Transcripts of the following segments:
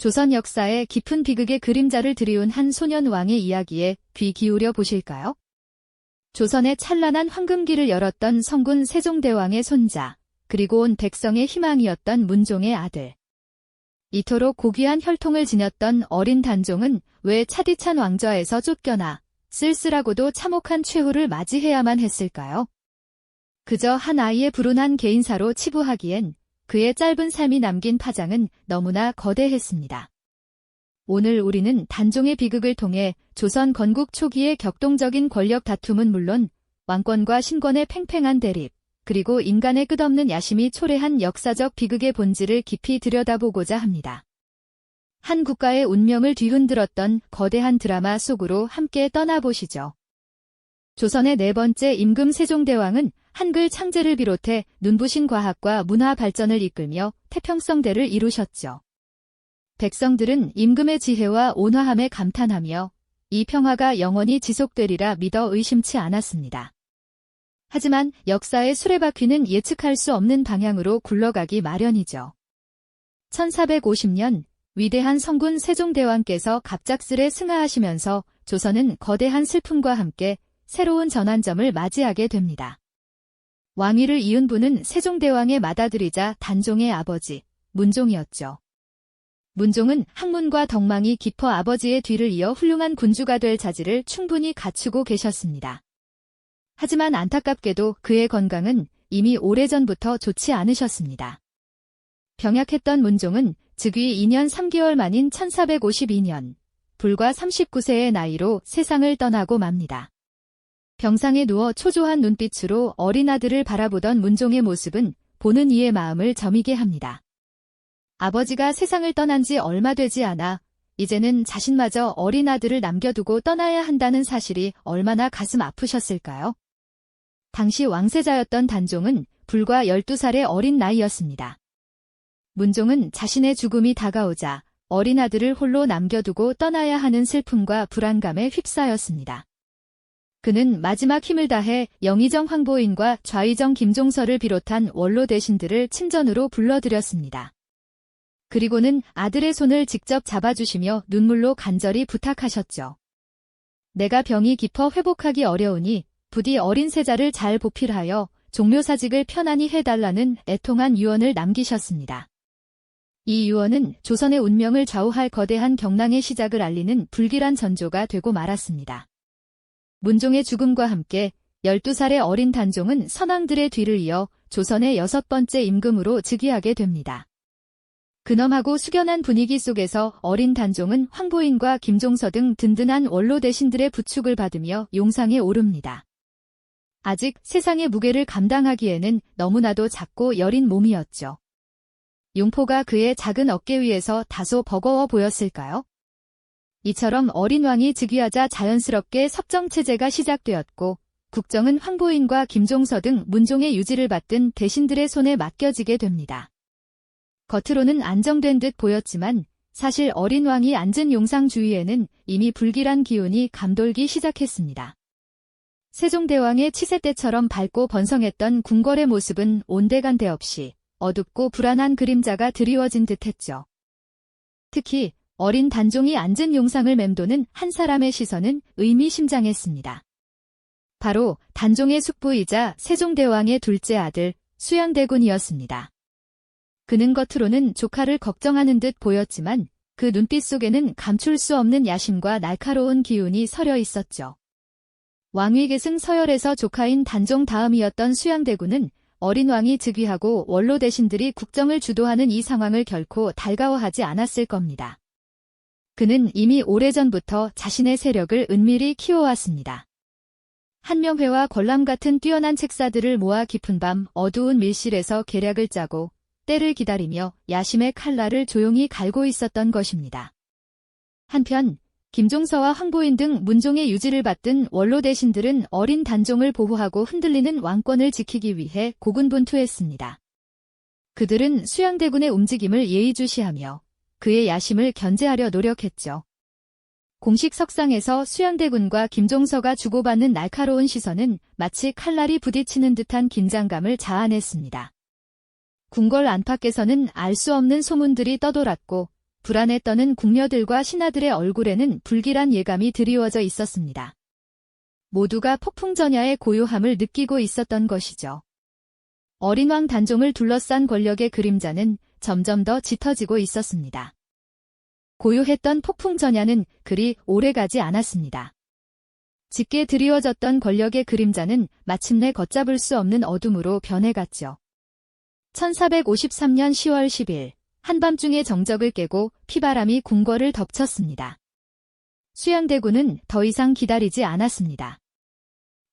조선 역사에 깊은 비극의 그림자를 드리운 한 소년 왕의 이야기에 귀 기울여 보실까요? 조선의 찬란한 황금기를 열었던 성군 세종대왕의 손자, 그리고 온 백성의 희망이었던 문종의 아들. 이토록 고귀한 혈통을 지녔던 어린 단종은 왜 차디찬 왕좌에서 쫓겨나 쓸쓸하고도 참혹한 최후를 맞이해야만 했을까요? 그저 한 아이의 불운한 개인사로 치부하기엔 그의 짧은 삶이 남긴 파장은 너무나 거대했습니다. 오늘 우리는 단종의 비극을 통해 조선 건국 초기의 격동적인 권력 다툼은 물론 왕권과 신권의 팽팽한 대립, 그리고 인간의 끝없는 야심이 초래한 역사적 비극의 본질을 깊이 들여다보고자 합니다. 한 국가의 운명을 뒤흔들었던 거대한 드라마 속으로 함께 떠나보시죠. 조선의 네 번째 임금 세종대왕은 한글 창제를 비롯해 눈부신 과학과 문화 발전을 이끌며 태평성대를 이루셨죠. 백성들은 임금의 지혜와 온화함에 감탄하며 이 평화가 영원히 지속되리라 믿어 의심치 않았습니다. 하지만 역사의 수레바퀴는 예측할 수 없는 방향으로 굴러가기 마련이죠. 1450년 위대한 성군 세종대왕께서 갑작스레 승하하시면서 조선은 거대한 슬픔과 함께 새로운 전환점을 맞이하게 됩니다. 왕위를 이은 분은 세종대왕의 맏아들이자 단종의 아버지, 문종이었죠. 문종은 학문과 덕망이 깊어 아버지의 뒤를 이어 훌륭한 군주가 될 자질을 충분히 갖추고 계셨습니다. 하지만 안타깝게도 그의 건강은 이미 오래전부터 좋지 않으셨습니다. 병약했던 문종은 즉위 2년 3개월 만인 1452년, 불과 39세의 나이로 세상을 떠나고 맙니다. 병상에 누워 초조한 눈빛으로 어린 아들을 바라보던 문종의 모습은 보는 이의 마음을 저미게 합니다. 아버지가 세상을 떠난 지 얼마 되지 않아 이제는 자신마저 어린 아들을 남겨두고 떠나야 한다는 사실이 얼마나 가슴 아프셨을까요? 당시 왕세자였던 단종은 불과 12살의 어린 나이였습니다. 문종은 자신의 죽음이 다가오자 어린 아들을 홀로 남겨두고 떠나야 하는 슬픔과 불안감에 휩싸였습니다. 그는 마지막 힘을 다해 영의정 황보인과 좌의정 김종서를 비롯한 원로 대신들을 친전으로 불러들였습니다. 그리고는 아들의 손을 직접 잡아주시며 눈물로 간절히 부탁하셨죠. 내가 병이 깊어 회복하기 어려우니 부디 어린 세자를 잘 보필하여 종묘사직을 편안히 해달라는 애통한 유언을 남기셨습니다. 이 유언은 조선의 운명을 좌우할 거대한 경랑의 시작을 알리는 불길한 전조가 되고 말았습니다. 문종의 죽음과 함께 12살의 어린 단종은 선왕들의 뒤를 이어 조선의 6번째 임금으로 즉위하게 됩니다. 근엄하고 숙연한 분위기 속에서 어린 단종은 황보인과 김종서 등 든든한 원로 대신들의 부축을 받으며 용상에 오릅니다. 아직 세상의 무게를 감당하기에는 너무나도 작고 여린 몸이었죠. 용포가 그의 작은 어깨 위에서 다소 버거워 보였을까요? 이처럼 어린 왕이 즉위하자 자연스럽게 섭정체제가 시작되었고 국정은 황보인과 김종서 등 문종의 유지를 받든 대신들의 손에 맡겨지게 됩니다. 겉으로는 안정된 듯 보였지만 사실 어린 왕이 앉은 용상 주위에는 이미 불길한 기운이 감돌기 시작했습니다. 세종대왕의 치세 때처럼 밝고 번성했던 궁궐의 모습은 온데간데 없이 어둡고 불안한 그림자가 드리워진 듯했죠. 특히 어린 단종이 앉은 용상을 맴도는 한 사람의 시선은 의미심장했습니다. 바로 단종의 숙부이자 세종대왕의 둘째 아들 수양대군이었습니다. 그는 겉으로는 조카를 걱정하는 듯 보였지만 그 눈빛 속에는 감출 수 없는 야심과 날카로운 기운이 서려 있었죠. 왕위 계승 서열에서 조카인 단종 다음이었던 수양대군은 어린 왕이 즉위하고 원로 대신들이 국정을 주도하는 이 상황을 결코 달가워하지 않았을 겁니다. 그는 이미 오래전부터 자신의 세력을 은밀히 키워왔습니다. 한명회와 권람 같은 뛰어난 책사들을 모아 깊은 밤 어두운 밀실에서 계략을 짜고 때를 기다리며 야심의 칼날을 조용히 갈고 있었던 것입니다. 한편 김종서와 황보인 등 문종의 유지를 받든 원로 대신들은 어린 단종을 보호하고 흔들리는 왕권을 지키기 위해 고군분투했습니다. 그들은 수양대군의 움직임을 예의주시하며 그의 야심을 견제하려 노력했죠. 공식 석상에서 수양대군과 김종서가 주고받는 날카로운 시선은 마치 칼날이 부딪히는 듯한 긴장감을 자아냈습니다. 궁궐 안팎에서는 알 수 없는 소문들이 떠돌았고 불안에 떠는 궁녀들과 신하들의 얼굴에는 불길한 예감이 드리워져 있었습니다. 모두가 폭풍전야의 고요함을 느끼고 있었던 것이죠. 어린 왕 단종을 둘러싼 권력의 그림자는 점점 더 짙어지고 있었습니다. 고요했던 폭풍전야는 그리 오래가지 않았습니다. 짙게 드리워졌던 권력의 그림자는 마침내 걷잡을 수 없는 어둠으로 변해갔죠. 1453년 10월 10일 한밤중의 정적을 깨고 피바람이 궁궐을 덮쳤습니다. 수양대군은 더 이상 기다리지 않았습니다.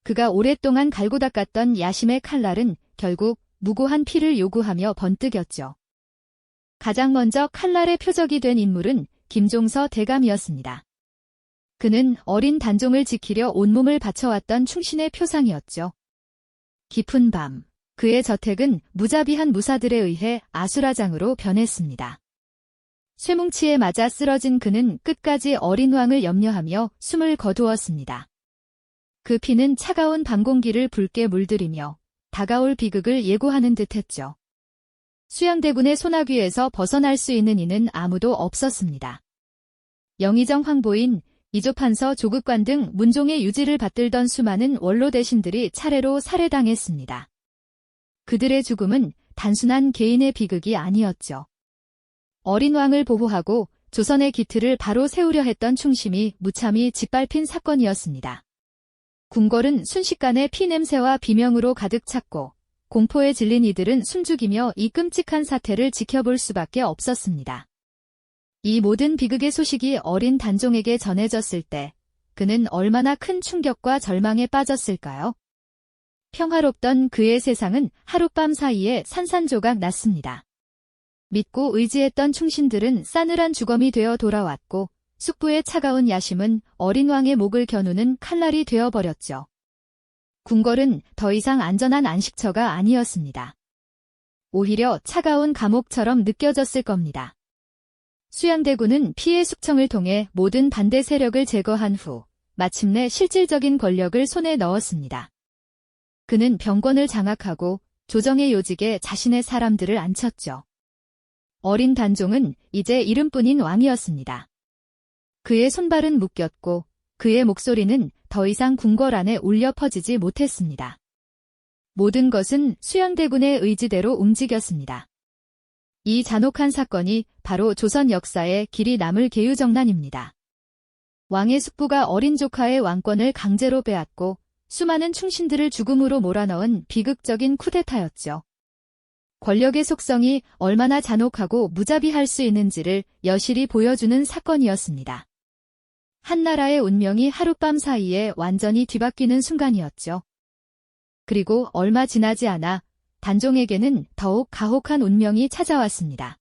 그가 오랫동안 갈고 닦았던 야심의 칼날은 결국 무고한 피를 요구하며 번뜩였죠. 가장 먼저 칼날의 표적이 된 인물은 김종서 대감이었습니다. 그는 어린 단종을 지키려 온몸을 바쳐왔던 충신의 표상이었죠. 깊은 밤, 그의 저택은 무자비한 무사들에 의해 아수라장으로 변했습니다. 쇠뭉치에 맞아 쓰러진 그는 끝까지 어린 왕을 염려하며 숨을 거두었습니다. 그 피는 차가운 밤 공기를 붉게 물들이며 다가올 비극을 예고하는 듯했죠. 수양대군의 소나귀에서 벗어날 수 있는 이는 아무도 없었습니다. 영의정 황보인, 이조판서 조극관 등 문종의 유지를 받들던 수많은 원로 대신들이 차례로 살해당했습니다. 그들의 죽음은 단순한 개인의 비극이 아니었죠. 어린 왕을 보호하고 조선의 기틀을 바로 세우려 했던 충심이 무참히 짓밟힌 사건이었습니다. 궁궐은 순식간에 피냄새와 비명으로 가득 찼고 공포에 질린 이들은 숨죽이며 이 끔찍한 사태를 지켜볼 수밖에 없었습니다. 이 모든 비극의 소식이 어린 단종에게 전해졌을 때 그는 얼마나 큰 충격과 절망에 빠졌을까요? 평화롭던 그의 세상은 하룻밤 사이에 산산조각 났습니다. 믿고 의지했던 충신들은 싸늘한 주검이 되어 돌아왔고 숙부의 차가운 야심은 어린 왕의 목을 겨누는 칼날이 되어버렸죠. 궁궐은 더 이상 안전한 안식처가 아니었습니다. 오히려 차가운 감옥처럼 느껴졌을 겁니다. 수양대군은 피해 숙청을 통해 모든 반대 세력을 제거한 후 마침내 실질적인 권력을 손에 넣었습니다. 그는 병권을 장악하고 조정의 요직에 자신의 사람들을 앉혔죠. 어린 단종은 이제 이름뿐인 왕이었습니다. 그의 손발은 묶였고 그의 목소리는 더 이상 궁궐 안에 울려 퍼지지 못했습니다. 모든 것은 수양대군의 의지대로 움직였습니다. 이 잔혹한 사건이 바로 조선 역사에 길이 남을 계유정난입니다. 왕의 숙부가 어린 조카의 왕권을 강제로 빼앗고 수많은 충신들을 죽음으로 몰아넣은 비극적인 쿠데타였죠. 권력의 속성이 얼마나 잔혹하고 무자비할 수 있는지를 여실히 보여주는 사건이었습니다. 한나라의 운명이 하룻밤 사이에 완전히 뒤바뀌는 순간이었죠. 그리고 얼마 지나지 않아 단종에게는 더욱 가혹한 운명이 찾아왔습니다.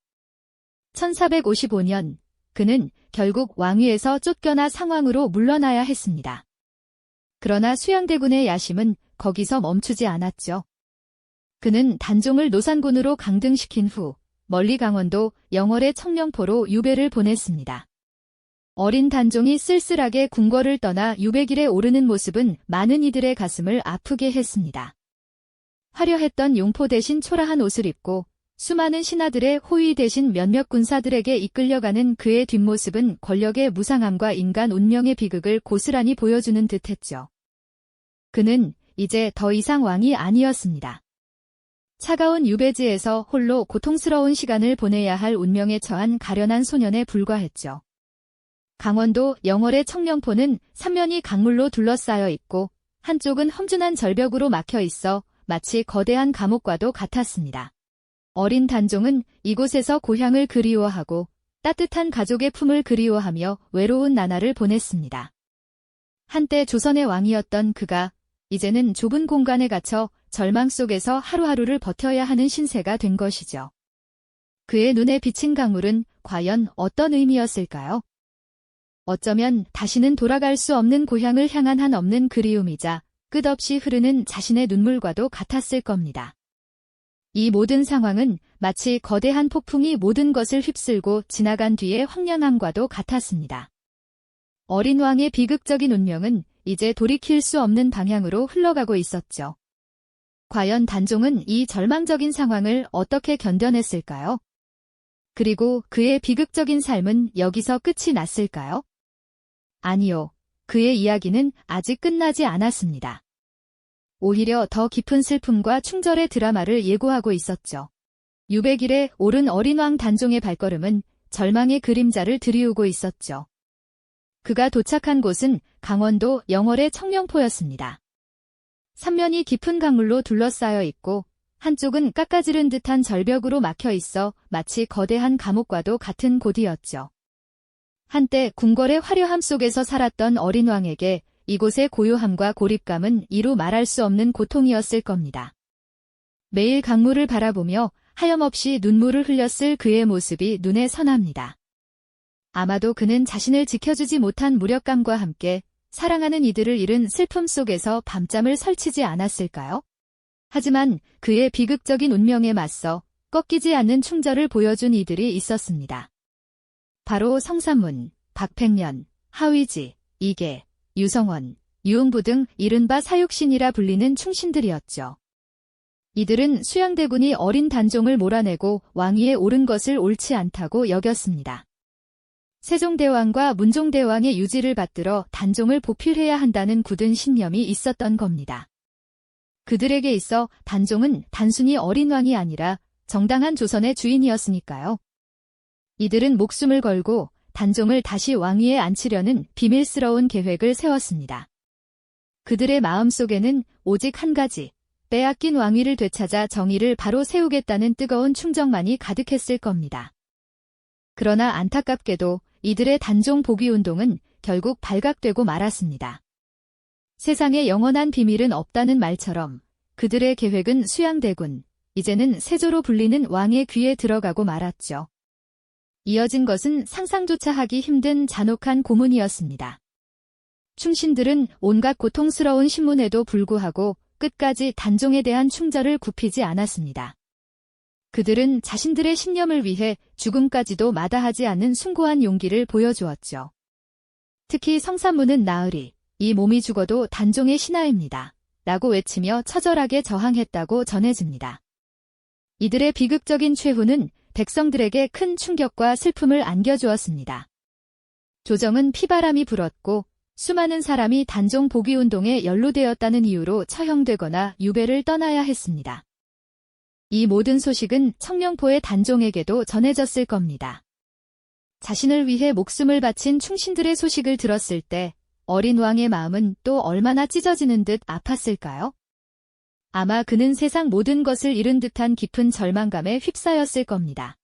1455년 그는 결국 왕위에서 쫓겨나 상왕으로 물러나야 했습니다. 그러나 수양대군의 야심은 거기서 멈추지 않았죠. 그는 단종을 노산군으로 강등시킨 후 멀리 강원도 영월의 청령포로 유배를 보냈습니다. 어린 단종이 쓸쓸하게 궁궐을 떠나 유배길에 오르는 모습은 많은 이들의 가슴을 아프게 했습니다. 화려했던 용포 대신 초라한 옷을 입고 수많은 신하들의 호위 대신 몇몇 군사들에게 이끌려가는 그의 뒷모습은 권력의 무상함과 인간 운명의 비극을 고스란히 보여주는 듯했죠. 그는 이제 더 이상 왕이 아니었습니다. 차가운 유배지에서 홀로 고통스러운 시간을 보내야 할 운명에 처한 가련한 소년에 불과했죠. 강원도 영월의 청령포는 삼면이 강물로 둘러싸여 있고 한쪽은 험준한 절벽으로 막혀 있어 마치 거대한 감옥과도 같았습니다. 어린 단종은 이곳에서 고향을 그리워하고 따뜻한 가족의 품을 그리워하며 외로운 나날을 보냈습니다. 한때 조선의 왕이었던 그가 이제는 좁은 공간에 갇혀 절망 속에서 하루하루를 버텨야 하는 신세가 된 것이죠. 그의 눈에 비친 강물은 과연 어떤 의미였을까요? 어쩌면 다시는 돌아갈 수 없는 고향을 향한 한없는 그리움이자 끝없이 흐르는 자신의 눈물과도 같았을 겁니다. 이 모든 상황은 마치 거대한 폭풍이 모든 것을 휩쓸고 지나간 뒤의 황량함과도 같았습니다. 어린 왕의 비극적인 운명은 이제 돌이킬 수 없는 방향으로 흘러가고 있었죠. 과연 단종은 이 절망적인 상황을 어떻게 견뎌냈을까요? 그리고 그의 비극적인 삶은 여기서 끝이 났을까요? 아니요. 그의 이야기는 아직 끝나지 않았습니다. 오히려 더 깊은 슬픔과 충절의 드라마를 예고하고 있었죠. 600일에 오른 어린 왕 단종의 발걸음은 절망의 그림자를 드리우고 있었죠. 그가 도착한 곳은 강원도 영월의 청명포였습니다. 삼면이 깊은 강물로 둘러싸여 있고 한쪽은 깎아지른 듯한 절벽으로 막혀 있어 마치 거대한 감옥과도 같은 곳이었죠. 한때 궁궐의 화려함 속에서 살았던 어린 왕에게 이곳의 고요함과 고립감은 이루 말할 수 없는 고통이었을 겁니다. 매일 강물을 바라보며 하염없이 눈물을 흘렸을 그의 모습이 눈에 선합니다. 아마도 그는 자신을 지켜주지 못한 무력감과 함께 사랑하는 이들을 잃은 슬픔 속에서 밤잠을 설치지 않았을까요? 하지만 그의 비극적인 운명에 맞서 꺾이지 않는 충절을 보여준 이들이 있었습니다. 바로 성삼문, 박팽년, 하위지, 이계, 유성원, 유흥부 등 이른바 사육신이라 불리는 충신들이었죠. 이들은 수양대군이 어린 단종을 몰아내고 왕위에 오른 것을 옳지 않다고 여겼습니다. 세종대왕과 문종대왕의 유지를 받들어 단종을 보필해야 한다는 굳은 신념이 있었던 겁니다. 그들에게 있어 단종은 단순히 어린 왕이 아니라 정당한 조선의 주인이었으니까요. 이들은 목숨을 걸고 단종을 다시 왕위에 앉히려는 비밀스러운 계획을 세웠습니다. 그들의 마음속에는 오직 한 가지, 빼앗긴 왕위를 되찾아 정의를 바로 세우겠다는 뜨거운 충정만이 가득했을 겁니다. 그러나 안타깝게도 이들의 단종 복위 운동은 결국 발각되고 말았습니다. 세상에 영원한 비밀은 없다는 말처럼 그들의 계획은 수양대군, 이제는 세조로 불리는 왕의 귀에 들어가고 말았죠. 이어진 것은 상상조차 하기 힘든 잔혹한 고문이었습니다. 충신들은 온갖 고통스러운 신문에도 불구하고 끝까지 단종에 대한 충절을 굽히지 않았습니다. 그들은 자신들의 신념을 위해 죽음까지도 마다하지 않는 숭고한 용기를 보여주었죠. 특히 성삼문은 나으리, 이 몸이 죽어도 단종의 신하입니다. 라고 외치며 처절하게 저항했다고 전해집니다. 이들의 비극적인 최후는 백성들에게 큰 충격과 슬픔을 안겨주었습니다. 조정은 피바람이 불었고 수많은 사람이 단종 복위 운동에 연루되었다는 이유로 처형되거나 유배를 떠나야 했습니다. 이 모든 소식은 청명포의 단종에게도 전해졌을 겁니다. 자신을 위해 목숨을 바친 충신들의 소식을 들었을 때 어린 왕의 마음은 또 얼마나 찢어지는 듯 아팠을까요? 아마 그는 세상 모든 것을 잃은 듯한 깊은 절망감에 휩싸였을 겁니다.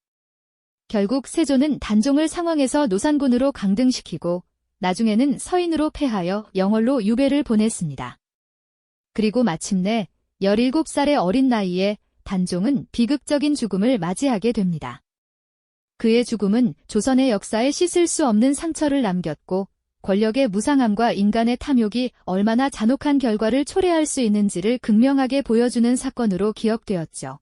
결국 세조는 단종을 상황에서 노산군으로 강등시키고 나중에는 서인으로 폐하여 영월로 유배를 보냈습니다. 그리고 마침내 17살의 어린 나이에 단종은 비극적인 죽음을 맞이하게 됩니다. 그의 죽음은 조선의 역사에 씻을 수 없는 상처를 남겼고 권력의 무상함과 인간의 탐욕이 얼마나 잔혹한 결과를 초래할 수 있는지를 극명하게 보여주는 사건으로 기억되었죠.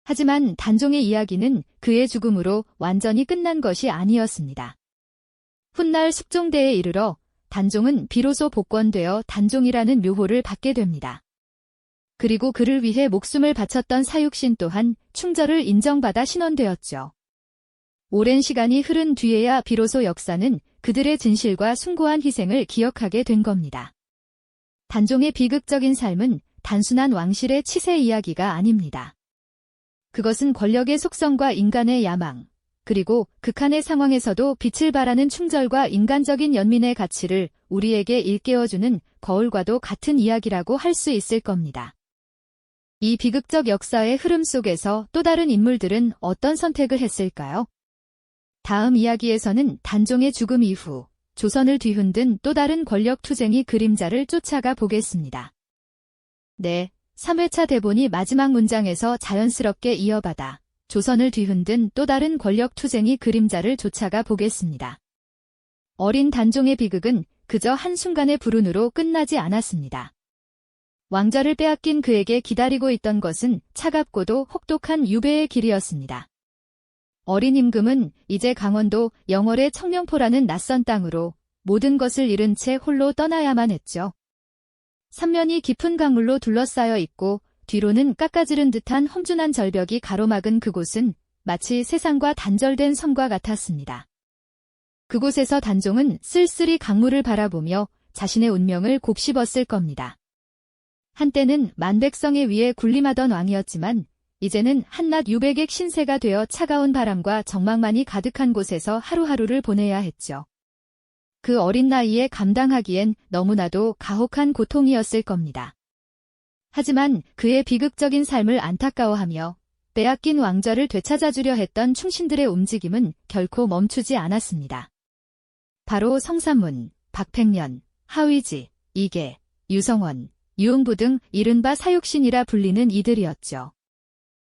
하지만 단종의 이야기는 그의 죽음으로 완전히 끝난 것이 아니었습니다. 훗날 숙종대에 이르러 단종은 비로소 복권되어 단종이라는 묘호를 받게 됩니다. 그리고 그를 위해 목숨을 바쳤던 사육신 또한 충절을 인정받아 신원되었죠. 오랜 시간이 흐른 뒤에야 비로소 역사는 그들의 진실과 숭고한 희생을 기억하게 된 겁니다. 단종의 비극적인 삶은 단순한 왕실의 치세 이야기가 아닙니다. 그것은 권력의 속성과 인간의 야망, 그리고 극한의 상황에서도 빛을 발하는 충절과 인간적인 연민의 가치를 우리에게 일깨워주는 거울과도 같은 이야기라고 할 수 있을 겁니다. 이 비극적 역사의 흐름 속에서 또 다른 인물들은 어떤 선택을 했을까요? 다음 이야기에서는 단종의 죽음 이후 조선을 뒤흔든 또 다른 권력 투쟁이 그림자를 쫓아가 보겠습니다. 네, 3회차 대본이 마지막 문장에서 자연스럽게 이어받아 조선을 뒤흔든 또 다른 권력 투쟁이 그림자를 쫓아가 보겠습니다. 어린 단종의 비극은 그저 한순간의 불운으로 끝나지 않았습니다. 왕좌를 빼앗긴 그에게 기다리고 있던 것은 차갑고도 혹독한 유배의 길이었습니다. 어린 임금은 이제 강원도 영월의 청명포라는 낯선 땅으로 모든 것을 잃은 채 홀로 떠나야만 했죠. 삼면이 깊은 강물로 둘러싸여 있고 뒤로는 깎아지른 듯한 험준한 절벽이 가로막은 그곳은 마치 세상과 단절된 섬과 같았습니다. 그곳에서 단종은 쓸쓸히 강물을 바라보며 자신의 운명을 곱씹었을 겁니다. 한때는 만백성에 위해 군림하던 왕이었지만 이제는 한낱 유백의 신세가 되어 차가운 바람과 적막만이 가득한 곳에서 하루하루를 보내야 했죠. 그 어린 나이에 감당하기엔 너무나도 가혹한 고통이었을 겁니다. 하지만 그의 비극적인 삶을 안타까워하며 빼앗긴 왕좌를 되찾아주려 했던 충신들의 움직임은 결코 멈추지 않았습니다. 바로 성삼문, 박팽년, 하위지, 이계, 유성원, 유흥부 등 이른바 사육신이라 불리는 이들이었죠.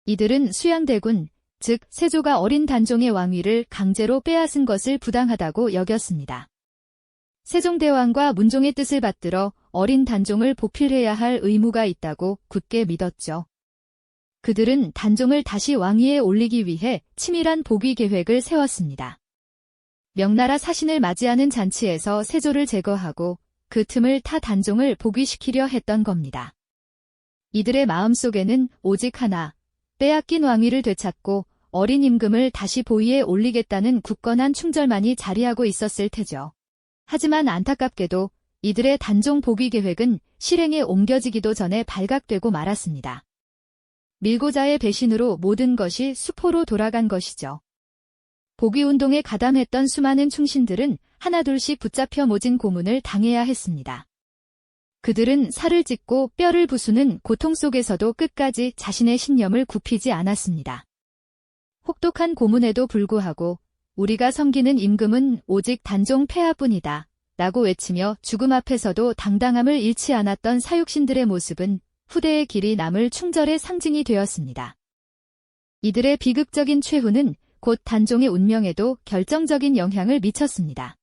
이들은 수양대군, 즉 세조가 어린 단종의 왕위를 강제로 빼앗은 것을 부당하다고 여겼습니다. 세종대왕과 문종의 뜻을 받들어 어린 단종을 보필해야 할 의무가 있다고 굳게 믿었죠. 그들은 단종을 다시 왕위에 올리기 위해 치밀한 복위 계획을 세웠습니다. 명나라 사신을 맞이하는 잔치에서 세조를 제거하고 그 틈을 타 단종을 복위시키려 했던 겁니다. 이들의 마음속에는 오직 하나, 빼앗긴 왕위를 되찾고 어린 임금을 다시 보위에 올리겠다는 굳건한 충절만이 자리하고 있었을 테죠. 하지만 안타깝게도 이들의 단종 복위 계획은 실행에 옮겨지기도 전에 발각되고 말았습니다. 밀고자의 배신으로 모든 것이 수포로 돌아간 것이죠. 복위운동에 가담했던 수많은 충신들은 하나둘씩 붙잡혀 모진 고문을 당해야 했습니다. 그들은 살을 찢고 뼈를 부수는 고통 속에서도 끝까지 자신의 신념을 굽히지 않았습니다. 혹독한 고문에도 불구하고 우리가 섬기는 임금은 오직 단종 폐하뿐이다 라고 외치며 죽음 앞에서도 당당함을 잃지 않았던 사육신들의 모습은 후대의 길이 남을 충절의 상징이 되었습니다. 이들의 비극적인 최후는 곧 단종의 운명에도 결정적인 영향을 미쳤습니다.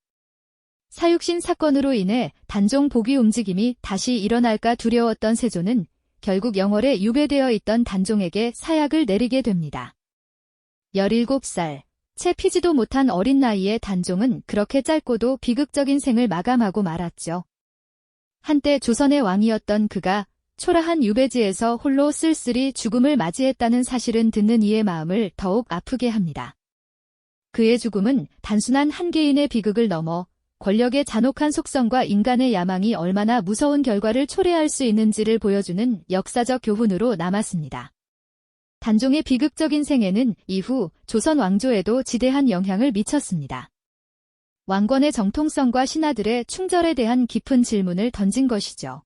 사육신 사건으로 인해 단종 복위 움직임이 다시 일어날까 두려웠던 세조는 결국 영월에 유배되어 있던 단종에게 사약을 내리게 됩니다. 17살, 채 피지도 못한 어린 나이에 단종은 그렇게 짧고도 비극적인 생을 마감하고 말았죠. 한때 조선의 왕이었던 그가 초라한 유배지에서 홀로 쓸쓸히 죽음을 맞이했다는 사실은 듣는 이의 마음을 더욱 아프게 합니다. 그의 죽음은 단순한 한 개인의 비극을 넘어 권력의 잔혹한 속성과 인간의 야망이 얼마나 무서운 결과를 초래할 수 있는지를 보여주는 역사적 교훈으로 남았습니다. 단종의 비극적인 생애는 이후 조선 왕조에도 지대한 영향을 미쳤습니다. 왕권의 정통성과 신하들의 충절에 대한 깊은 질문을 던진 것이죠.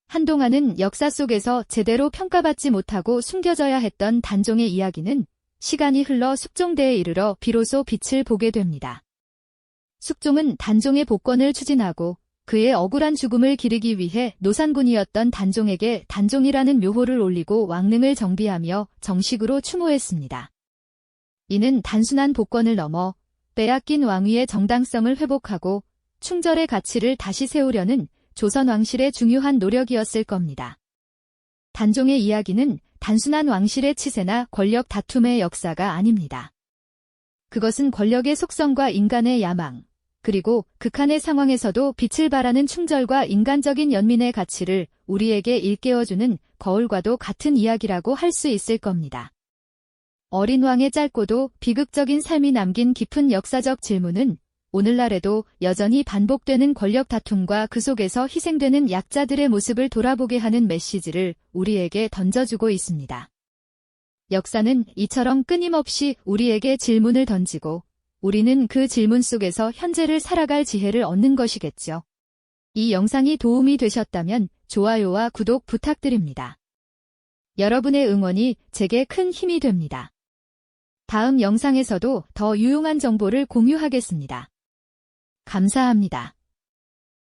한동안은 역사 속에서 제대로 평가받지 못하고 숨겨져야 했던 단종의 이야기는 시간이 흘러 숙종대에 이르러 비로소 빛을 보게 됩니다. 숙종은 단종의 복권을 추진하고 그의 억울한 죽음을 기리기 위해 노산군이었던 단종에게 단종이라는 묘호를 올리고 왕릉을 정비하며 정식으로 추모했습니다. 이는 단순한 복권을 넘어 빼앗긴 왕위의 정당성을 회복하고 충절의 가치를 다시 세우려는 조선 왕실의 중요한 노력이었을 겁니다. 단종의 이야기는 단순한 왕실의 치세나 권력 다툼의 역사가 아닙니다. 그것은 권력의 속성과 인간의 야망, 그리고 극한의 상황에서도 빛을 발하는 충절과 인간적인 연민의 가치를 우리에게 일깨워주는 거울과도 같은 이야기라고 할 수 있을 겁니다. 어린 왕의 짧고도 비극적인 삶이 남긴 깊은 역사적 질문은 오늘날에도 여전히 반복되는 권력 다툼과 그 속에서 희생되는 약자들의 모습을 돌아보게 하는 메시지를 우리에게 던져주고 있습니다. 역사는 이처럼 끊임없이 우리에게 질문을 던지고 우리는 그 질문 속에서 현재를 살아갈 지혜를 얻는 것이겠죠. 이 영상이 도움이 되셨다면 좋아요와 구독 부탁드립니다. 여러분의 응원이 제게 큰 힘이 됩니다. 다음 영상에서도 더 유용한 정보를 공유하겠습니다. 감사합니다.